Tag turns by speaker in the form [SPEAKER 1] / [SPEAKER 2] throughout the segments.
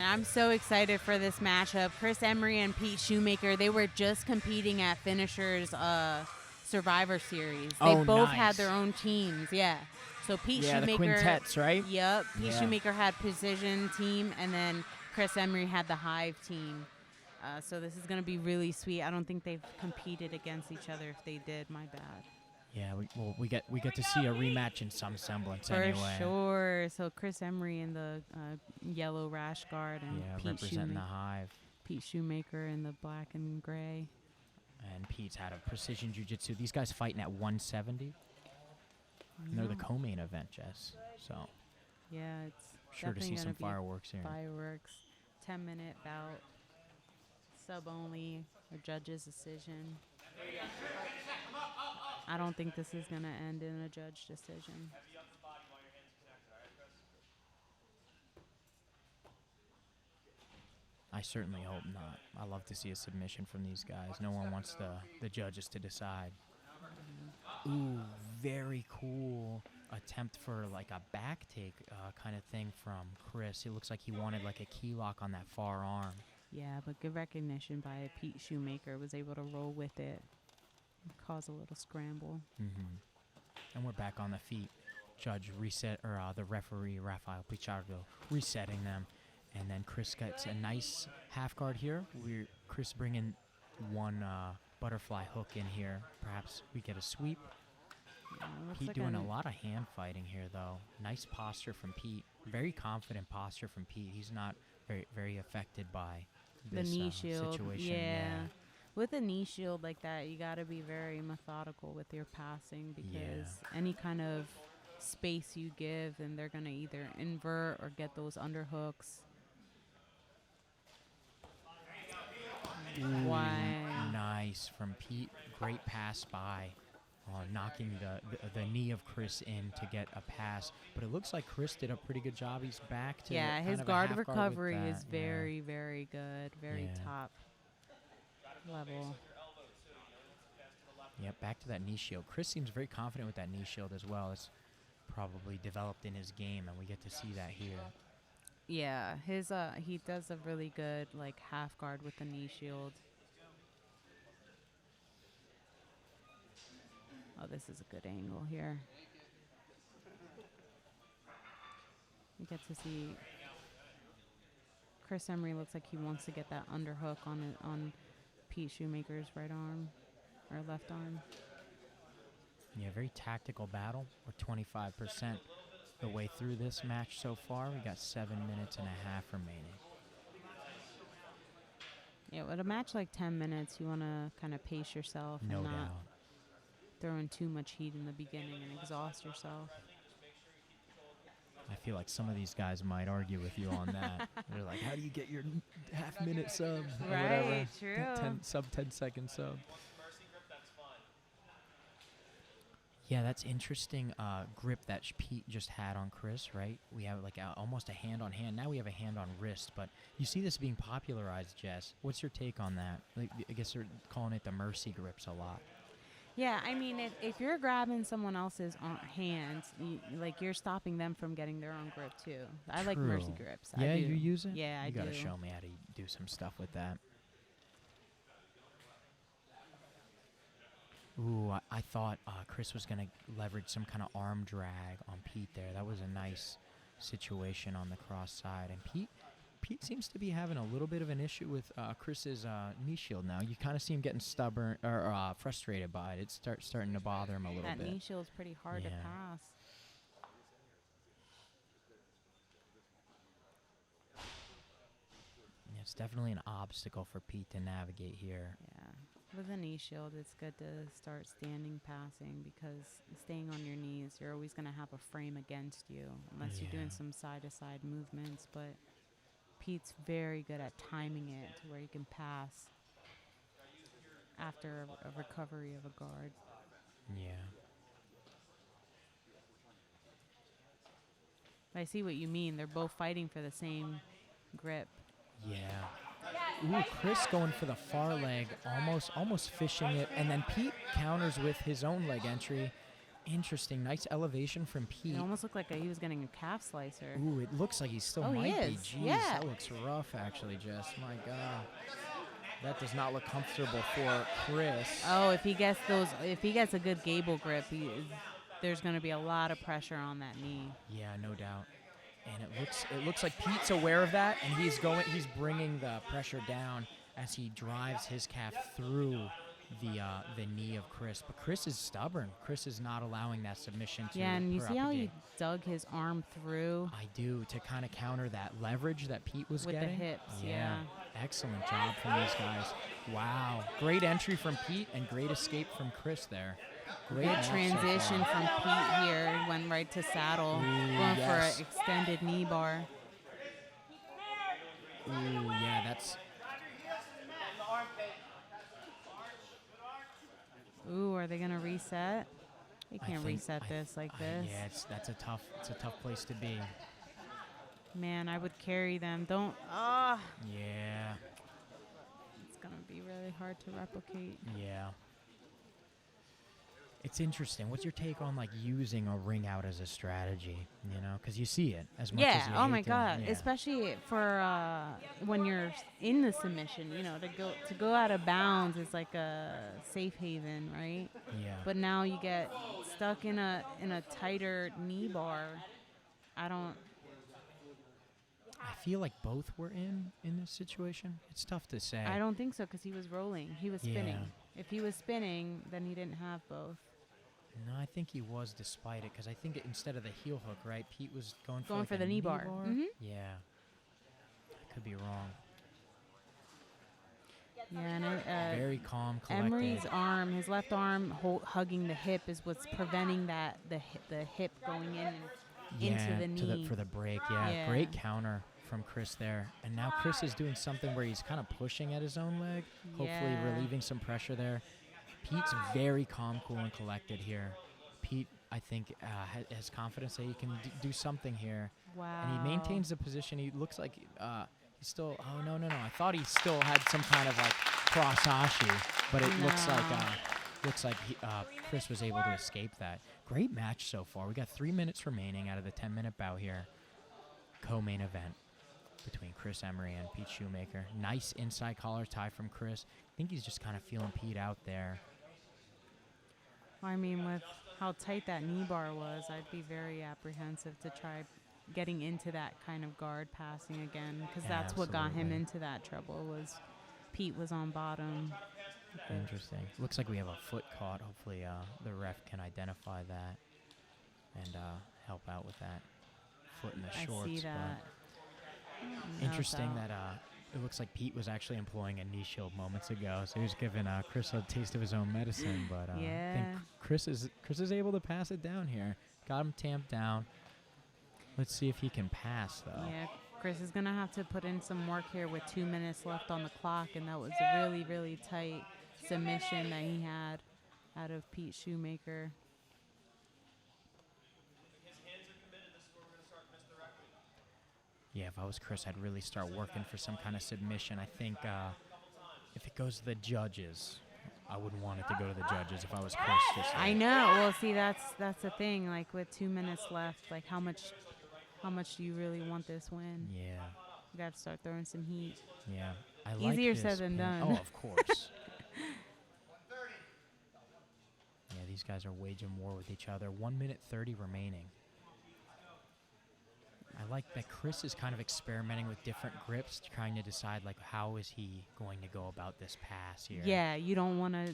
[SPEAKER 1] I'm so excited for this matchup. Chris Emery and Pete Shoemaker, they were just competing at Finishers Survivor Series. They both had their own teams, yeah. So Pete Shoemaker,
[SPEAKER 2] the quintets, right?
[SPEAKER 1] Yep. Pete Shoemaker had Precision team, and then Chris Emery had the Hive team. So this is going to be really sweet. I don't think they've competed against each other. If they did, my bad.
[SPEAKER 2] Yeah, we get to see a rematch in some semblance anyway.
[SPEAKER 1] For sure. So Chris Emery in the yellow rash guard, and Pete
[SPEAKER 2] representing the Hive.
[SPEAKER 1] Pete Shoemaker in the black and gray.
[SPEAKER 2] And Pete's had a precision jiu-jitsu. These guys fighting at 170. And they're the co-main event, Jess. So
[SPEAKER 1] yeah, it's
[SPEAKER 2] sure to see some fireworks here.
[SPEAKER 1] Fireworks. 10-minute bout. Sub only. A judge's decision. I don't think this is going to end in a judge decision.
[SPEAKER 2] I certainly hope not. I love to see a submission from these guys. No one wants the judges to decide. Ooh, very cool attempt for like a back take kind of thing from Chris. It looks like he wanted like a key lock on that far arm.
[SPEAKER 1] Yeah, but good recognition by Pete Shoemaker. Was able to roll with it. Cause a little scramble.
[SPEAKER 2] And we're back on the feet. Judge reset, or the referee, Rafael Pichardo, resetting them. And then Chris gets a nice half guard here. Chris bringing one butterfly hook in here. Perhaps we get a sweep. Yeah, Pete like doing a lot of hand fighting here, though. Nice posture from Pete. Very confident posture from Pete. He's not very affected by this
[SPEAKER 1] the knee shield
[SPEAKER 2] situation.
[SPEAKER 1] Yeah. With a knee shield like that, you got to be very methodical with your passing, because any kind of space you give, then they're going to either invert or get those underhooks.
[SPEAKER 2] Wow. Nice from Pete. Great pass by. Knocking the knee of Chris in to get a pass. But it looks like Chris did a pretty good job. He's back to
[SPEAKER 1] his guard recovery is very, very good. Very top level.
[SPEAKER 2] Yep, back to that knee shield. Chris seems very confident with that knee shield as well. It's probably developed in his game, and we get to see that here.
[SPEAKER 1] Yeah, his he does a really good like half guard with the knee shield. Oh, this is a good angle here. You get to see Chris Emery looks like he wants to get that underhook on Pete Shoemaker's right arm or left arm.
[SPEAKER 2] Yeah, very tactical battle. We're 25% the way through this match so far. We got 7 minutes and a half remaining.
[SPEAKER 1] Yeah, with a match like 10 minutes, you want to kind of pace yourself and not throw in too much heat in the beginning and exhaust yourself.
[SPEAKER 2] I feel like some of these guys might argue with you on that. They're like, how do you get your half-minute sub?
[SPEAKER 1] Right, true.
[SPEAKER 2] Sub 10-second sub. Yeah, that's interesting grip that Pete just had on Chris, right? We have like almost a hand-on-hand. Now we have a hand-on-wrist, but you see this being popularized, Jess. What's your take on that? Like, I guess they're calling it the mercy grips a lot.
[SPEAKER 1] Yeah, I mean, if you're grabbing someone else's hands, you're stopping them from getting their own grip, too. I like mercy grips.
[SPEAKER 2] Yeah, you use it?
[SPEAKER 1] Yeah, I do.
[SPEAKER 2] You got to show me how to do some stuff with that. Ooh, I thought Chris was going to leverage some kind of arm drag on Pete there. That was a nice situation on the cross side. And Pete seems to be having a little bit of an issue with Chris's knee shield now. You kind of see him getting stubborn or frustrated by it. It's starting to bother him a little bit.
[SPEAKER 1] That knee shield's pretty hard to pass.
[SPEAKER 2] Yeah, it's definitely an obstacle for Pete to navigate here.
[SPEAKER 1] Yeah. With a knee shield, it's good to start standing passing, because staying on your knees, you're always going to have a frame against you unless you're doing some side-to-side movements. But Pete's very good at timing it to where he can pass after a recovery of a guard.
[SPEAKER 2] Yeah.
[SPEAKER 1] I see what you mean. They're both fighting for the same grip.
[SPEAKER 2] Yeah. Ooh, Chris going for the far leg, almost fishing it, and then Pete counters with his own leg entry. Interesting. Nice elevation from Pete.
[SPEAKER 1] It almost looked like he was getting a calf slicer.
[SPEAKER 2] Ooh, it looks like he still
[SPEAKER 1] Oh, he
[SPEAKER 2] might be.
[SPEAKER 1] is.
[SPEAKER 2] Jeez,
[SPEAKER 1] Yeah.
[SPEAKER 2] that looks rough, actually, Jess. My God. That does not look comfortable for Chris.
[SPEAKER 1] Oh, if he gets a good gable grip, there's going to be a lot of pressure on that knee.
[SPEAKER 2] Yeah, no doubt. And it looks like Pete's aware of that, and he's bringing the pressure down as he drives his calf through the knee of Chris. But Chris is stubborn. Chris is not allowing that submission to
[SPEAKER 1] Yeah, and you see how he
[SPEAKER 2] propagate.
[SPEAKER 1] dug his arm through?
[SPEAKER 2] I do, to kind of counter that leverage that Pete was
[SPEAKER 1] With the
[SPEAKER 2] getting.
[SPEAKER 1] hips, yeah.
[SPEAKER 2] Excellent job from these guys. Wow. Great entry from Pete and great escape from Chris there. Great
[SPEAKER 1] Good
[SPEAKER 2] match so
[SPEAKER 1] transition
[SPEAKER 2] far.
[SPEAKER 1] from Pete here. Went right to saddle.
[SPEAKER 2] Ooh,
[SPEAKER 1] Going
[SPEAKER 2] yes.
[SPEAKER 1] for an extended knee bar.
[SPEAKER 2] Ooh, yeah, that's...
[SPEAKER 1] Ooh, are they going to reset? They
[SPEAKER 2] I
[SPEAKER 1] can't
[SPEAKER 2] think-
[SPEAKER 1] reset this like this.
[SPEAKER 2] Yeah, it's a tough place to be.
[SPEAKER 1] Man, I would carry them. Don't.
[SPEAKER 2] Yeah,
[SPEAKER 1] It's going to be really hard to replicate.
[SPEAKER 2] yeah. It's interesting. What's your take on like using a ring out as a strategy? You know, because you see it as much as
[SPEAKER 1] Yeah.
[SPEAKER 2] you
[SPEAKER 1] Oh
[SPEAKER 2] hate
[SPEAKER 1] my
[SPEAKER 2] to-
[SPEAKER 1] God.
[SPEAKER 2] yeah.
[SPEAKER 1] Especially for when you're in the submission. You know, to go out of bounds is like a safe haven, right?
[SPEAKER 2] Yeah.
[SPEAKER 1] But now you get stuck in a tighter knee bar. I
[SPEAKER 2] feel like both were in this situation. It's tough to say.
[SPEAKER 1] don't think so because he was rolling. He was spinning.
[SPEAKER 2] Yeah.
[SPEAKER 1] If he was spinning, then he didn't have both.
[SPEAKER 2] No, I think he was despite it because I think instead of the heel hook, right, Pete was going for,
[SPEAKER 1] Going
[SPEAKER 2] like
[SPEAKER 1] for
[SPEAKER 2] a
[SPEAKER 1] the knee bar. Mhm.
[SPEAKER 2] Yeah. I could be wrong.
[SPEAKER 1] Yeah, and
[SPEAKER 2] Very calm, collected.
[SPEAKER 1] Emery's arm, his left arm hugging the hip is what's preventing the hip going in and into the knee.
[SPEAKER 2] For the break. Yeah.
[SPEAKER 1] Yeah.
[SPEAKER 2] Great counter from Chris there. And now Chris is doing something where he's kind of pushing at his own leg, hopefully
[SPEAKER 1] Yeah.
[SPEAKER 2] relieving some pressure there. Pete's very calm, cool, and collected here. Pete, I think, has confidence that he can do something here.
[SPEAKER 1] Wow.
[SPEAKER 2] And he maintains the position. He looks like he's still... Oh, no. I thought he still had some kind of, like, cross-ashi. But it looks like Chris was able to escape that. Great match so far. We got 3 minutes remaining out of the 10-minute bout here. Co-main event between Chris Emery and Pete Shoemaker. Nice inside collar tie from Chris. I think he's just kind of feeling Pete out there.
[SPEAKER 1] I mean, with how tight that knee bar was, I'd be very apprehensive to try getting into that kind of guard passing again because that's what got him
[SPEAKER 2] Absolutely.
[SPEAKER 1] into that trouble was Pete was on bottom.
[SPEAKER 2] Interesting. Looks like we have a foot caught. Hopefully the ref can identify that and help out with that foot in the shorts.
[SPEAKER 1] I see
[SPEAKER 2] but
[SPEAKER 1] that.
[SPEAKER 2] interesting that it looks like Pete was actually employing a knee shield moments ago, so he was giving Chris a taste of his own medicine. But I think
[SPEAKER 1] Yeah.
[SPEAKER 2] Chris is able to pass it down here. Got him tamped down. Let's see if he can pass though.
[SPEAKER 1] Yeah, Chris is going to have to put in some work here with 2 minutes left on the clock, and that was a really, really tight submission that he had out of Pete Shoemaker.
[SPEAKER 2] Yeah, if I was Chris, I'd really start working for some kind of submission. I think if it goes to the judges, I wouldn't want it to go to the judges if I was Chris. Just
[SPEAKER 1] I know. Well, see, that's the thing. Like with 2 minutes left, like how much do you really want this win?
[SPEAKER 2] Yeah,
[SPEAKER 1] You got to start throwing some heat.
[SPEAKER 2] yeah. I like
[SPEAKER 1] Easier
[SPEAKER 2] his
[SPEAKER 1] said than
[SPEAKER 2] pin.
[SPEAKER 1] done.
[SPEAKER 2] Oh, of course. Yeah, these guys are waging war with each other. 1 minute 30 remaining. I like that Chris is kind of experimenting with different grips, trying to decide like how is he going to go about this pass here.
[SPEAKER 1] Yeah, you don't want to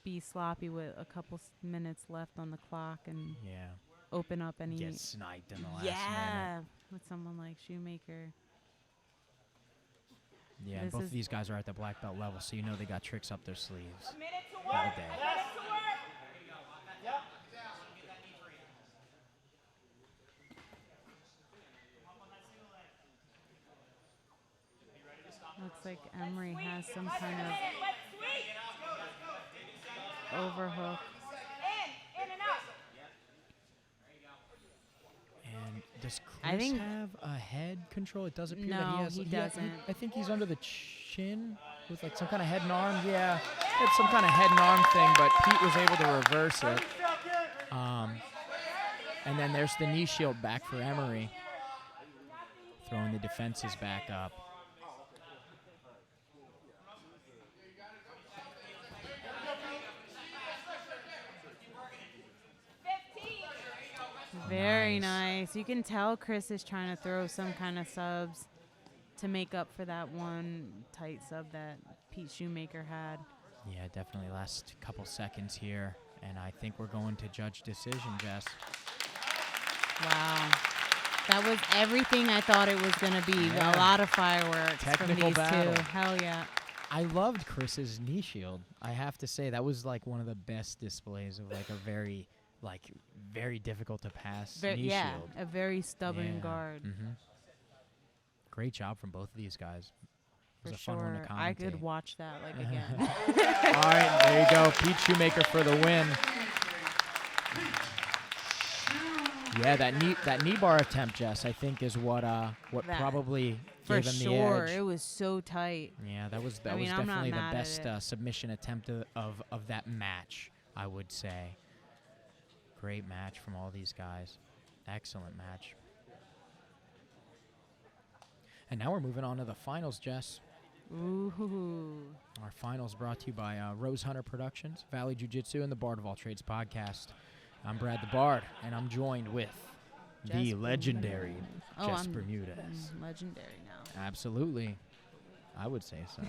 [SPEAKER 1] be sloppy with a couple minutes left on the clock and
[SPEAKER 2] Yeah.
[SPEAKER 1] open up any.
[SPEAKER 2] Get sniped in the last
[SPEAKER 1] yeah,
[SPEAKER 2] minute.
[SPEAKER 1] with someone like Shoemaker.
[SPEAKER 2] Yeah, and
[SPEAKER 1] This
[SPEAKER 2] both
[SPEAKER 1] is-
[SPEAKER 2] of these guys are at the black belt level, so you know they got tricks up their sleeves all day.
[SPEAKER 1] Looks like Emery has some kind of overhook.
[SPEAKER 2] And does
[SPEAKER 1] I
[SPEAKER 2] Chris
[SPEAKER 1] think-
[SPEAKER 2] have a head control? It does appear that
[SPEAKER 1] No,
[SPEAKER 2] he has.
[SPEAKER 1] he
[SPEAKER 2] yeah,
[SPEAKER 1] doesn't.
[SPEAKER 2] I think he's under the chin with like some kind of head and arm. Yeah, it's some kind of head and arm thing, but Pete was able to reverse it. And then there's the knee shield back for Emery. Throwing the defenses back up.
[SPEAKER 1] Very nice. You can tell Chris is trying to throw some kind of subs to make up for that one tight sub that Pete Shoemaker had.
[SPEAKER 2] Yeah, definitely last couple seconds here. And I think we're going to judge decision, Jess.
[SPEAKER 1] Wow. That was everything I thought it was going to be.
[SPEAKER 2] Yeah.
[SPEAKER 1] A lot of fireworks
[SPEAKER 2] Technical
[SPEAKER 1] from these
[SPEAKER 2] battle.
[SPEAKER 1] two. Hell yeah.
[SPEAKER 2] I loved Chris's knee shield. I have to say, that was like one of the best displays of like a very difficult to pass knee shield.
[SPEAKER 1] A very stubborn guard.
[SPEAKER 2] Great job from both of these guys. It was
[SPEAKER 1] For
[SPEAKER 2] a fun one to
[SPEAKER 1] sure.
[SPEAKER 2] commentate.
[SPEAKER 1] I could watch that like again.
[SPEAKER 2] All right, there you go. Pete Shoemaker for the win. Yeah, that knee bar attempt, Jess, I think is what probably gave him the edge.
[SPEAKER 1] It was so tight.
[SPEAKER 2] Yeah, that was
[SPEAKER 1] I'm not
[SPEAKER 2] definitely the
[SPEAKER 1] mad at
[SPEAKER 2] best
[SPEAKER 1] it.
[SPEAKER 2] submission attempt of that match, I would say. Great match from all these guys. Excellent match. And now we're moving on to the finals, Jess.
[SPEAKER 1] Ooh.
[SPEAKER 2] Our finals brought to you by Rose Hunter Productions, Valley Jiujitsu, and the Bard of All Trades podcast. I'm Brad the Bard, and I'm joined with the
[SPEAKER 1] Jess
[SPEAKER 2] legendary
[SPEAKER 1] Bermudez.
[SPEAKER 2] Jess Bermudez.
[SPEAKER 1] Legendary now.
[SPEAKER 2] Absolutely. I would say so.